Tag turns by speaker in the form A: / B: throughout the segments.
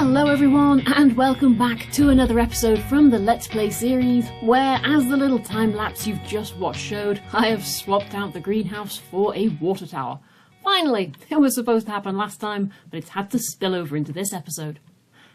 A: Hello everyone, and welcome back to another episode from the Let's Play series, where, as the little time-lapse you've just watched showed, I have swapped out the greenhouse for a water tower. Finally! It was supposed to happen last time, but it's had to spill over into this episode.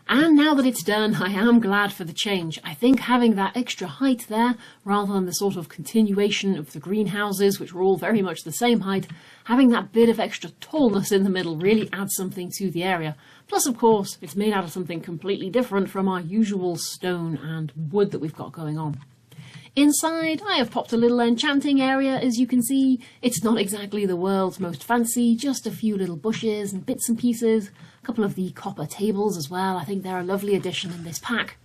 A: And now that it's done, I am glad for the change. I think having that extra height there, rather than the sort of continuation of the greenhouses, which were all very much the same height, having that bit of extra tallness in the middle really adds something to the area. Plus, of course, it's made out of something completely different from our usual stone and wood that we've got going on. Inside, I have popped a little enchanting area, as you can see. It's not exactly the world's most fancy, just a few little bushes and bits and pieces. A couple of the copper tables as well. I think they're a lovely addition in this pack.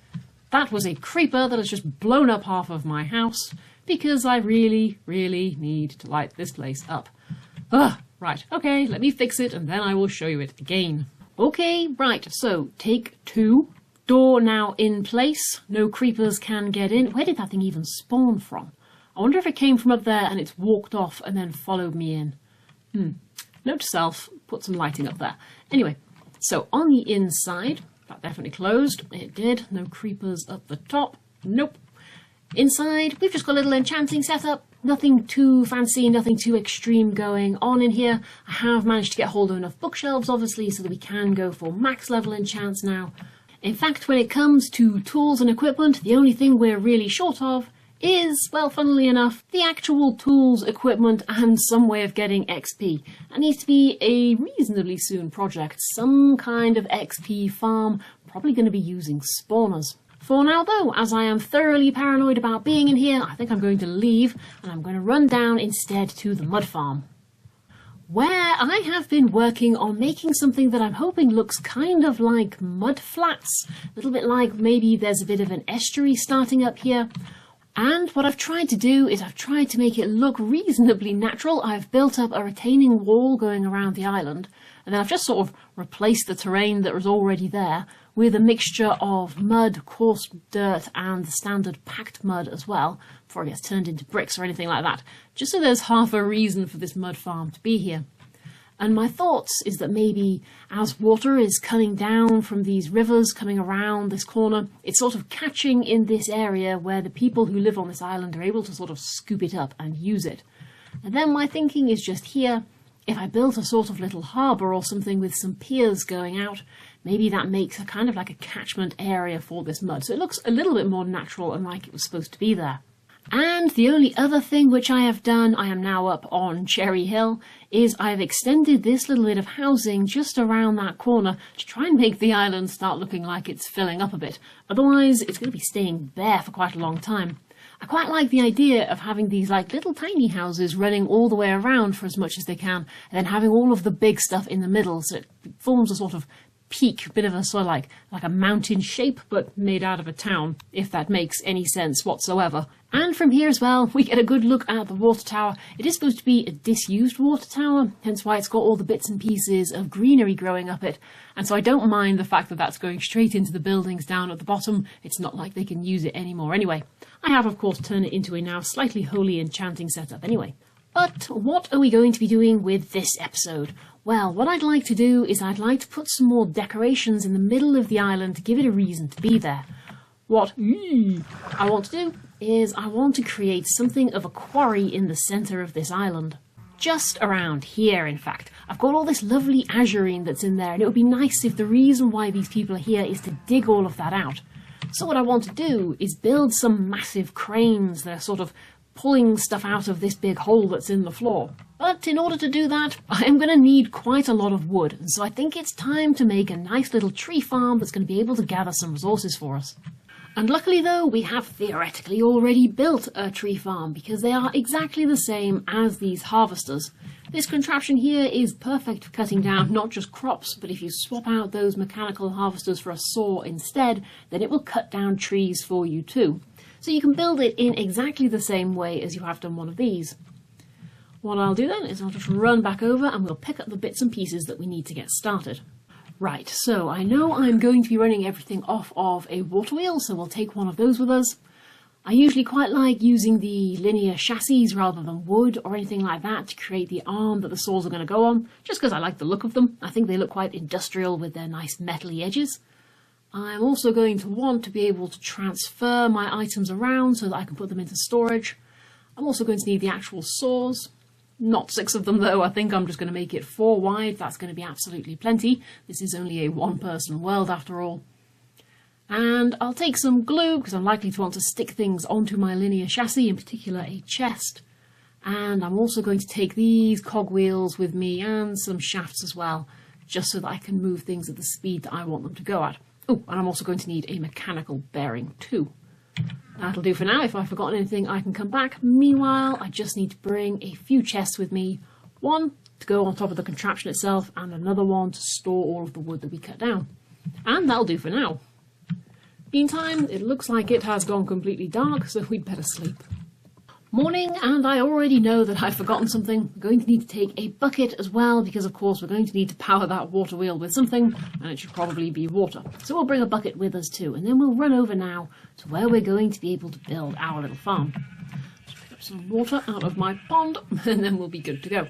A: That was a creeper that has just blown up half of my house, because I really need to light this place up. Right, okay, let me fix it and then I will show you it again. Okay, right, so take 2. Door now in place. No creepers can get in. Where did that thing even spawn from? I wonder if it came from up there and it's walked off and then followed me in. Note to self, put some lighting up there. Anyway, so on the inside, that definitely closed. It did. No creepers up the top. Nope. Inside, we've just got a little enchanting setup. Nothing too fancy, nothing too extreme going on in here. I have managed to get hold of enough bookshelves, obviously, so that we can go for max level enchants now. In fact, when it comes to tools and equipment, the only thing we're really short of is, well, funnily enough, the actual tools, equipment, and some way of getting XP. That needs to be a reasonably soon project. Some kind of XP farm, probably going to be using spawners. For now though, as I am thoroughly paranoid about being in here, I think I'm going to leave, and I'm going to run down instead to the mud farm, where I have been working on making something that I'm hoping looks kind of like mud flats, a little bit like maybe there's a bit of an estuary starting up here. And what I've tried to do is I've tried to make it look reasonably natural. I've built up a retaining wall going around the island, and then I've just sort of replaced the terrain that was already there with a mixture of mud, coarse dirt, and the standard packed mud as well, before it gets turned into bricks or anything like that, just so there's half a reason for this mud farm to be here. And my thoughts is that maybe as water is coming down from these rivers coming around this corner, it's sort of catching in this area where the people who live on this island are able to sort of scoop it up and use it. And then my thinking is just here, if I built a sort of little harbour or something with some piers going out, maybe that makes a kind of like a catchment area for this mud, so it looks a little bit more natural and like it was supposed to be there. And the only other thing which I have done, I am now up on Cherry Hill, is I've extended this little bit of housing just around that corner to try and make the island start looking like it's filling up a bit. Otherwise, it's going to be staying bare for quite a long time. I quite like the idea of having these like little tiny houses running all the way around for as much as they can, and then having all of the big stuff in the middle, so it forms a sort of peak, a bit of a sort of like a mountain shape, but made out of a town, if that makes any sense whatsoever. And from here as well, we get a good look at the water tower. It is supposed to be a disused water tower, hence why it's got all the bits and pieces of greenery growing up it. And so I don't mind the fact that that's going straight into the buildings down at the bottom. It's not like they can use it anymore anyway. I have, of course, turned it into a now slightly wholly enchanting setup anyway. But what are we going to be doing with this episode? Well, what I'd like to do is I'd like to put some more decorations in the middle of the island to give it a reason to be there. What I want to do is I want to create something of a quarry in the centre of this island. Just around here, in fact. I've got all this lovely azurine that's in there, and it would be nice if the reason why these people are here is to dig all of that out. So what I want to do is build some massive cranes that are sort of pulling stuff out of this big hole that's in the floor. But in order to do that, I am going to need quite a lot of wood, and so I think it's time to make a nice little tree farm that's going to be able to gather some resources for us. And luckily though, we have theoretically already built a tree farm, because they are exactly the same as these harvesters. This contraption here is perfect for cutting down not just crops, but if you swap out those mechanical harvesters for a saw instead, then it will cut down trees for you too. So you can build it in exactly the same way as you have done one of these. What I'll do then is I'll just run back over and we'll pick up the bits and pieces that we need to get started. Right, so I know I'm going to be running everything off of a water wheel, so we'll take one of those with us. I usually quite like using the linear chassis rather than wood or anything like that to create the arm that the saws are going to go on, just because I like the look of them. I think they look quite industrial with their nice metally edges. I'm also going to want to be able to transfer my items around so that I can put them into storage. I'm also going to need the actual saws. Not 6 of them though, I think I'm just going to make it 4 wide. That's going to be absolutely plenty. This is only a 1-person world after all. And I'll take some glue because I'm likely to want to stick things onto my linear chassis, in particular a chest. And I'm also going to take these cogwheels with me and some shafts as well, just so that I can move things at the speed that I want them to go at. Oh, and I'm also going to need a mechanical bearing too. That'll do for now. If I've forgotten anything, I can come back. Meanwhile, I just need to bring a few chests with me. One to go on top of the contraption itself, and another one to store all of the wood that we cut down. And that'll do for now. Meantime, it looks like it has gone completely dark, so we'd better sleep. Morning, and I already know that I've forgotten something. We're going to need to take a bucket as well, because of course we're going to need to power that water wheel with something, and it should probably be water. So we'll bring a bucket with us too, and then we'll run over now to where we're going to be able to build our little farm. Just pick up some water out of my pond, and then we'll be good to go.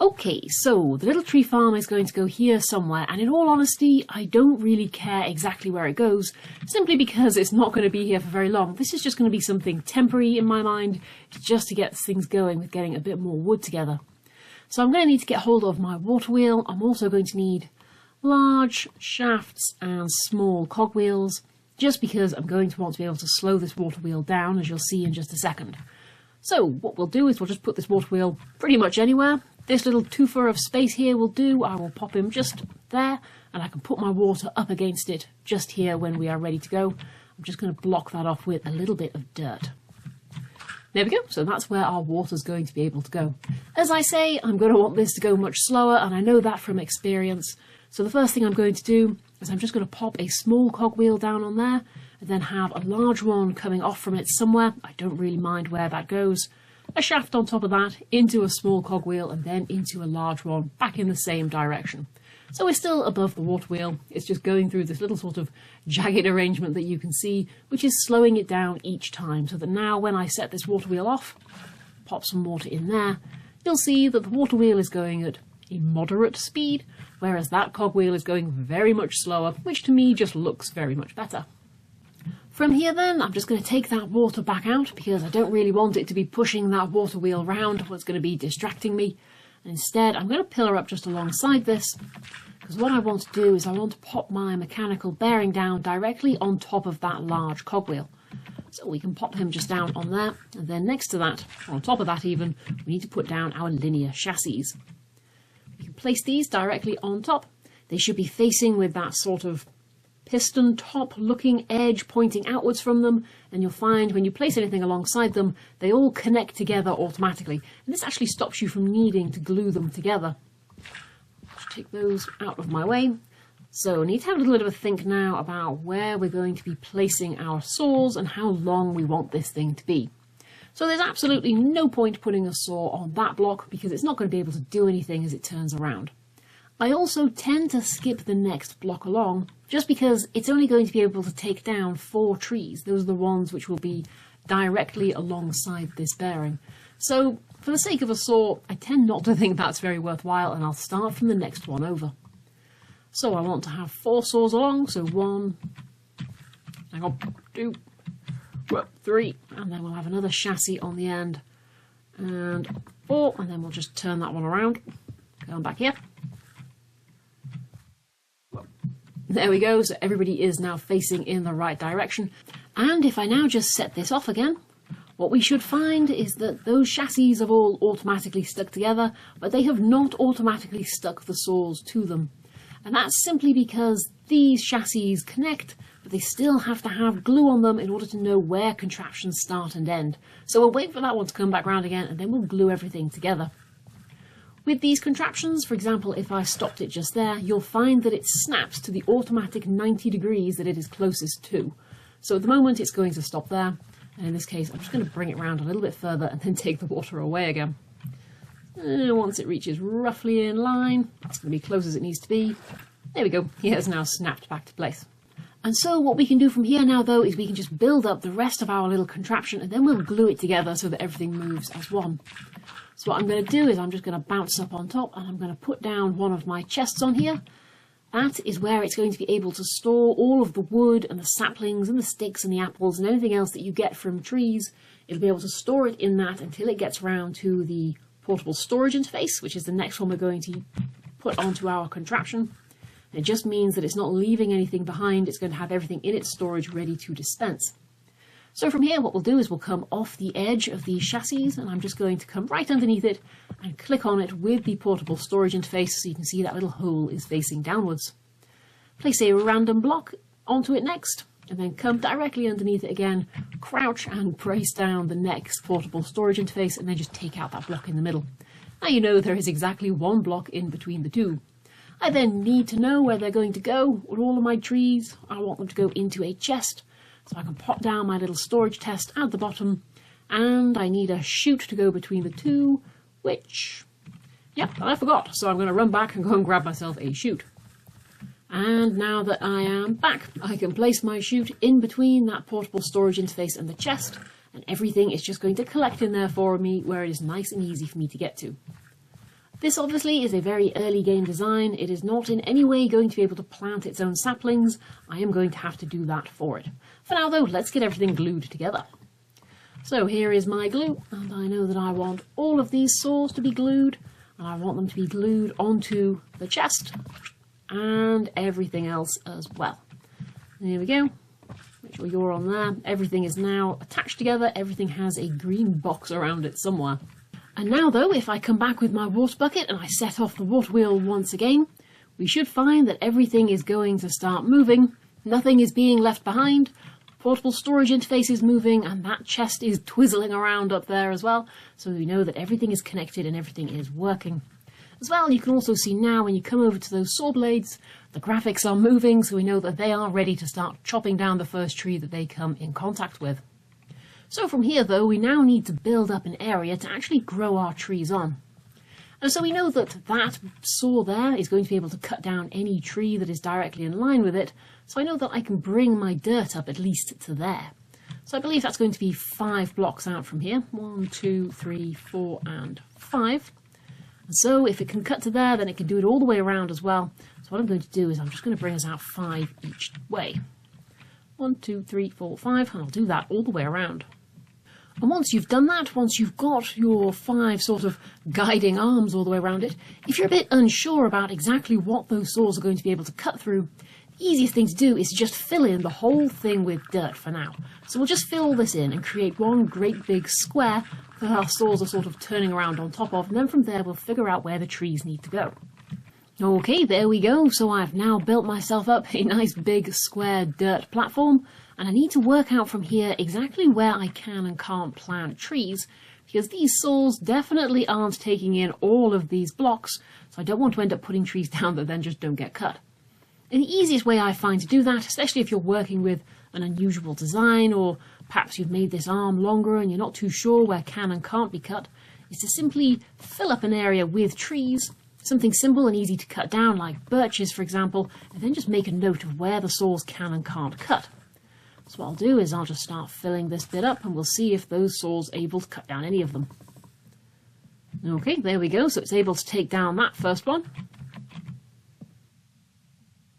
A: Okay, so the little tree farm is going to go here somewhere, and in all honesty, I don't really care exactly where it goes, simply because it's not going to be here for very long. This is just going to be something temporary in my mind, just to get things going with getting a bit more wood together. So I'm going to need to get hold of my water wheel. I'm also going to need large shafts and small cogwheels, just because I'm going to want to be able to slow this water wheel down, as you'll see in just a second. So what we'll do is we'll just put this water wheel pretty much anywhere. This little twofer of space here will do. I will pop him just there, and I can put my water up against it just here when we are ready to go. I'm just going to block that off with a little bit of dirt. There we go. So that's where our water's going to be able to go. As I say, I'm going to want this to go much slower, and I know that from experience. So the first thing I'm going to do is I'm just going to pop a small cogwheel down on there, and then have a large one coming off from it somewhere. I don't really mind where that goes. A shaft on top of that, into a small cogwheel, and then into a large one, back in the same direction. So we're still above the water wheel, it's just going through this little sort of jagged arrangement that you can see, which is slowing it down each time, so that now when I set this water wheel off, pop some water in there, you'll see that the water wheel is going at a moderate speed, whereas that cogwheel is going very much slower, which to me just looks very much better. From here then, I'm just going to take that water back out because I don't really want it to be pushing that water wheel round, what's going to be distracting me. And instead, I'm going to pillar up just alongside this, because what I want to do is I want to pop my mechanical bearing down directly on top of that large cogwheel. So we can pop him just down on there, and then next to that, or on top of that even, we need to put down our linear chassis. We can place these directly on top. They should be facing with that sort of piston top looking edge pointing outwards from them, and you'll find when you place anything alongside them they all connect together automatically, and this actually stops you from needing to glue them together. Just take those out of my way. So I need to have a little bit of a think now about where we're going to be placing our saws and how long we want this thing to be. So there's absolutely no point putting a saw on that block because it's not going to be able to do anything as it turns around. I also tend to skip the next block along just because it's only going to be able to take down 4 trees. Those are the ones which will be directly alongside this bearing. So for the sake of a saw, I tend not to think that's very worthwhile, and I'll start from the next one over. So I want to have 4 saws along, so 1, hang on, 2, 3, and then we'll have another chassis on the end, and 4, and then we'll just turn that one around, going back here. There we go, so everybody is now facing in the right direction. And if I now just set this off again, what we should find is that those chassis have all automatically stuck together, but they have not automatically stuck the saws to them. And that's simply because these chassis connect, but they still have to have glue on them in order to know where contraptions start and end. So we'll wait for that one to come back round again, and then we'll glue everything together. With these contraptions, for example, if I stopped it just there, you'll find that it snaps to the automatic 90 degrees that it is closest to. So at the moment it's going to stop there, and in this case I'm just going to bring it round a little bit further and then take the water away again. And once it reaches roughly in line, it's going to be close as it needs to be. There we go, it has now snapped back to place. And so what we can do from here now though is we can just build up the rest of our little contraption, and then we'll glue it together so that everything moves as one. So what I'm going to do is I'm just going to bounce up on top, and I'm going to put down one of my chests on here, that is where it's going to be able to store all of the wood and the saplings and the sticks and the apples and anything else that you get from trees. It'll be able to store it in that until it gets around to the portable storage interface, which is the next one we're going to put onto our contraption. And it just means that it's not leaving anything behind, it's going to have everything in its storage ready to dispense. So from here what we'll do is we'll come off the edge of the chassis, and I'm just going to come right underneath it and click on it with the portable storage interface so you can see that little hole is facing downwards. Place a random block onto it next, and then come directly underneath it again, crouch and brace down the next portable storage interface, and then just take out that block in the middle. Now you know there is exactly one block in between the two. I then need to know where they're going to go with all of my trees. I want them to go into a chest, so I can pop down my little storage test at the bottom, and I need a chute to go between the two, which, yep, I forgot, so I'm going to run back and go and grab myself a chute. And now that I am back, I can place my chute in between that portable storage interface and the chest, and everything is just going to collect in there for me where it is nice and easy for me to get to. This obviously is a very early game design. It is not in any way going to be able to plant its own saplings. I am going to have to do that for it. For now though, let's get everything glued together. So here is my glue, and I know that I want all of these saws to be glued, and I want them to be glued onto the chest and everything else as well. And here we go. Make sure you're on there. Everything is now attached together. Everything has a green box around it somewhere. And now though, if I come back with my water bucket and I set off the water wheel once again, we should find that everything is going to start moving. Nothing is being left behind. Portable storage interface is moving, and that chest is twizzling around up there as well. So we know that everything is connected and everything is working. As well, you can also see now when you come over to those saw blades, the graphics are moving, so we know that they are ready to start chopping down the first tree that they come in contact with. So from here though, we now need to build up an area to actually grow our trees on. And so we know that that saw there is going to be able to cut down any tree that is directly in line with it, so I know that I can bring my dirt up at least to there. So I believe that's going to be 5 blocks out from here. 1, 2, 3, 4 and 5. And so if it can cut to there, then it can do it all the way around as well. So what I'm going to do is I'm just going to bring us out 5 each way. 1, 2, 3, 4, 5, and I'll do that all the way around. And once you've done that, once you've got your 5 sort of guiding arms all the way around it, if you're a bit unsure about exactly what those saws are going to be able to cut through, the easiest thing to do is to just fill in the whole thing with dirt for now. So we'll just fill all this in and create one great big square that our saws are sort of turning around on top of, and then from there we'll figure out where the trees need to go. Okay, there we go. So I've now built myself up a nice big square dirt platform, and I need to work out from here exactly where I can and can't plant trees, because these saws definitely aren't taking in all of these blocks, so I don't want to end up putting trees down that then just don't get cut. And the easiest way I find to do that, especially if you're working with an unusual design, or perhaps you've made this arm longer and you're not too sure where can and can't be cut, is to simply fill up an area with trees, something simple and easy to cut down like birches for example, and then just make a note of where the saws can and can't cut. So what I'll do is I'll just start filling this bit up and we'll see if those saws are able to cut down any of them. Okay, there we go, so it's able to take down that first one.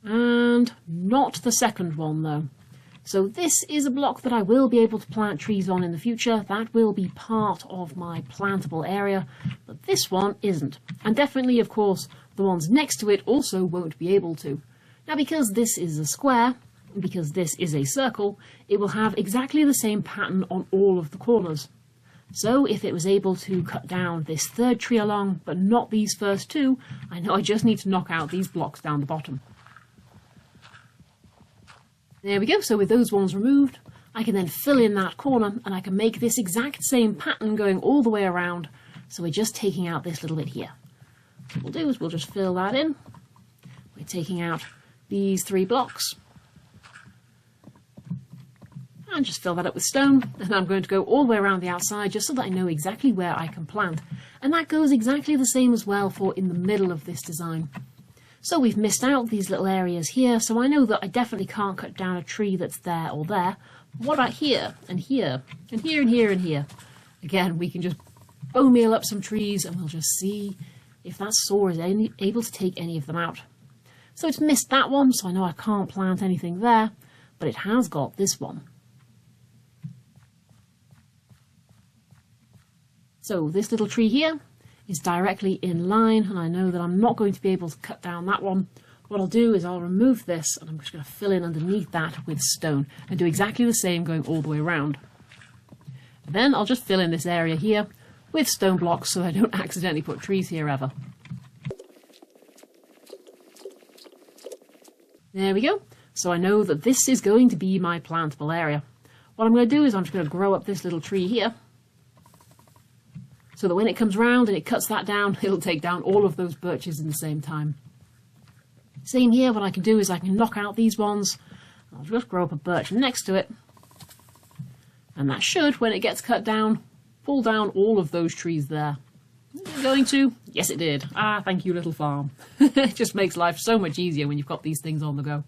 A: And not the second one though. So this is a block that I will be able to plant trees on in the future. That will be part of my plantable area, but this one isn't. And definitely, of course, the ones next to it also won't be able to. Now because this is a square, because this is a circle, it will have exactly the same pattern on all of the corners. So if it was able to cut down this third tree along, but not these first 2, I know I just need to knock out these blocks down the bottom. There we go, so with those ones removed, I can then fill in that corner and I can make this exact same pattern going all the way around. So we're just taking out this little bit here. What we'll do is we'll just fill that in. We're taking out these 3 blocks. And just fill that up with stone. And I'm going to go all the way around the outside just so that I know exactly where I can plant. And that goes exactly the same as well for in the middle of this design. So we've missed out these little areas here, so I know that I definitely can't cut down a tree that's there or there. But what about here, and here, and here, and here, and here? Again, we can just bone meal up some trees and we'll just see if that saw is able to take any of them out. So it's missed that one, so I know I can't plant anything there, but it has got this one. So this little tree here is directly in line, and I know that I'm not going to be able to cut down that one. What I'll do is I'll remove this, and I'm just going to fill in underneath that with stone, and do exactly the same going all the way around. And then I'll just fill in this area here with stone blocks so I don't accidentally put trees here ever. There we go. So I know that this is going to be my plantable area. What I'm going to do is I'm just going to grow up this little tree here, so that when it comes round and it cuts that down, it'll take down all of those birches in the same time. Same here, what I can do is I can knock out these ones. I'll just grow up a birch next to it. And that should, when it gets cut down, pull down all of those trees there. Is it going to? Yes, it did. Ah, thank you, little farm. It just makes life so much easier when you've got these things on the go.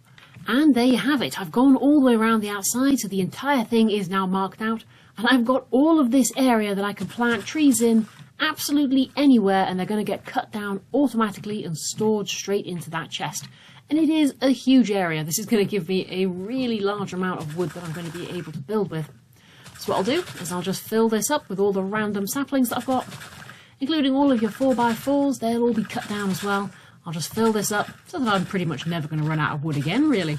A: And there you have it. I've gone all the way around the outside, so the entire thing is now marked out. And I've got all of this area that I can plant trees in absolutely anywhere, and they're going to get cut down automatically and stored straight into that chest. And it is a huge area. This is going to give me a really large amount of wood that I'm going to be able to build with. So what I'll do is I'll just fill this up with all the random saplings that I've got, including all of your 4x4s. They'll all be cut down as well. I'll just fill this up so that I'm pretty much never going to run out of wood again, really.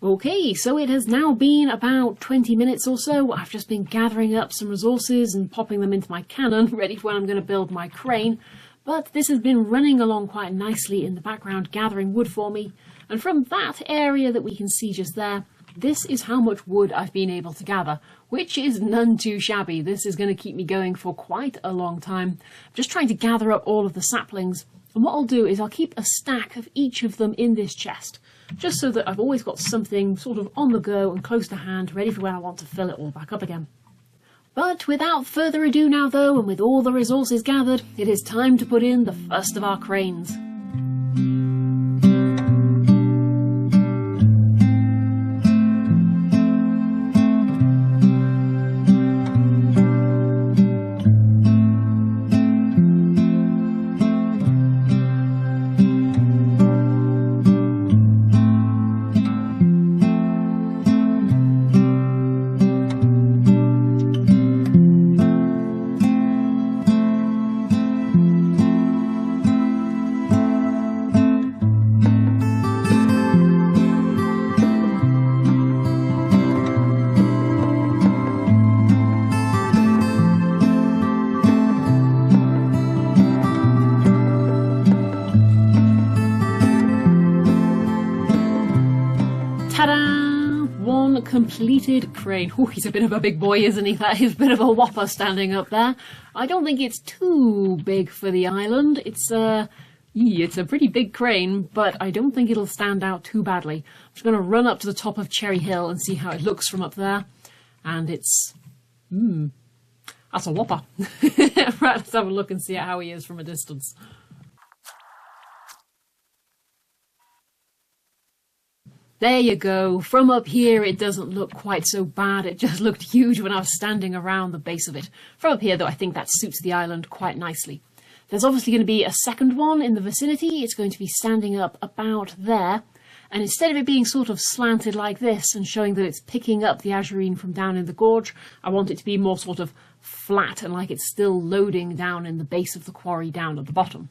A: Okay, so it has now been about 20 minutes or so. I've just been gathering up some resources and popping them into my cannon, ready for when I'm going to build my crane. But this has been running along quite nicely in the background, gathering wood for me. And from that area that we can see just there, this is how much wood I've been able to gather, which is none too shabby. This is going to keep me going for quite a long time. I'm just trying to gather up all of the saplings. And what I'll do is I'll keep a stack of each of them in this chest, just so that I've always got something sort of on the go and close to hand, ready for when I want to fill it all back up again. But without further ado now though, and with all the resources gathered, it is time to put in the first of our cranes. Completed crane. Oh, he's a bit of a big boy, isn't he? That is a bit of a whopper standing up there. I don't think it's too big for the island. It's a pretty big crane, but I don't think it'll stand out too badly. I'm just going to run up to the top of Cherry Hill and see how it looks from up there. And it's... that's a whopper. Right, let's have a look and see how he is from a distance. There you go. From up here, it doesn't look quite so bad. It just looked huge when I was standing around the base of it. From up here, though, I think that suits the island quite nicely. There's obviously going to be a second one in the vicinity. It's going to be standing up about there. And instead of it being sort of slanted like this and showing that it's picking up the azurine from down in the gorge, I want it to be more sort of flat and like it's still loading down in the base of the quarry down at the bottom.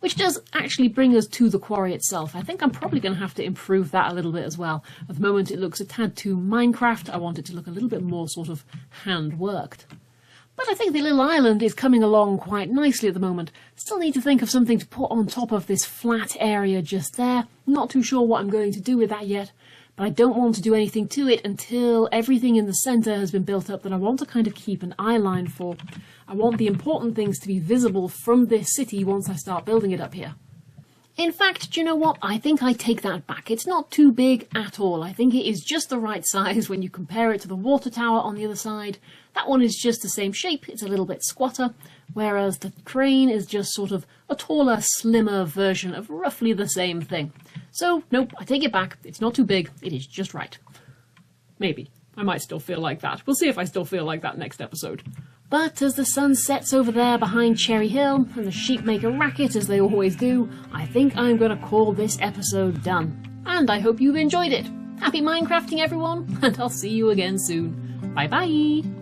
A: Which does actually bring us to the quarry itself. I think I'm probably going to have to improve that a little bit as well. At the moment it looks a tad too Minecraft. I want it to look a little bit more sort of hand-worked. But I think the little island is coming along quite nicely at the moment. Still need to think of something to put on top of this flat area just there. Not too sure what I'm going to do with that yet. But I don't want to do anything to it until everything in the centre has been built up that I want to kind of keep an eye line for. I want the important things to be visible from this city once I start building it up here. In fact, do you know what? I think I take that back. It's not too big at all. I think it is just the right size when you compare it to the water tower on the other side. That one is just the same shape. It's a little bit squatter, whereas the crane is just sort of a taller, slimmer version of roughly the same thing. So, nope, I take it back. It's not too big. It is just right. Maybe. I might still feel like that. We'll see if I still feel like that next episode. But as the sun sets over there behind Cherry Hill, and the sheep make a racket as they always do, I think I'm going to call this episode done. And I hope you've enjoyed it. Happy Minecrafting, everyone, and I'll see you again soon. Bye bye!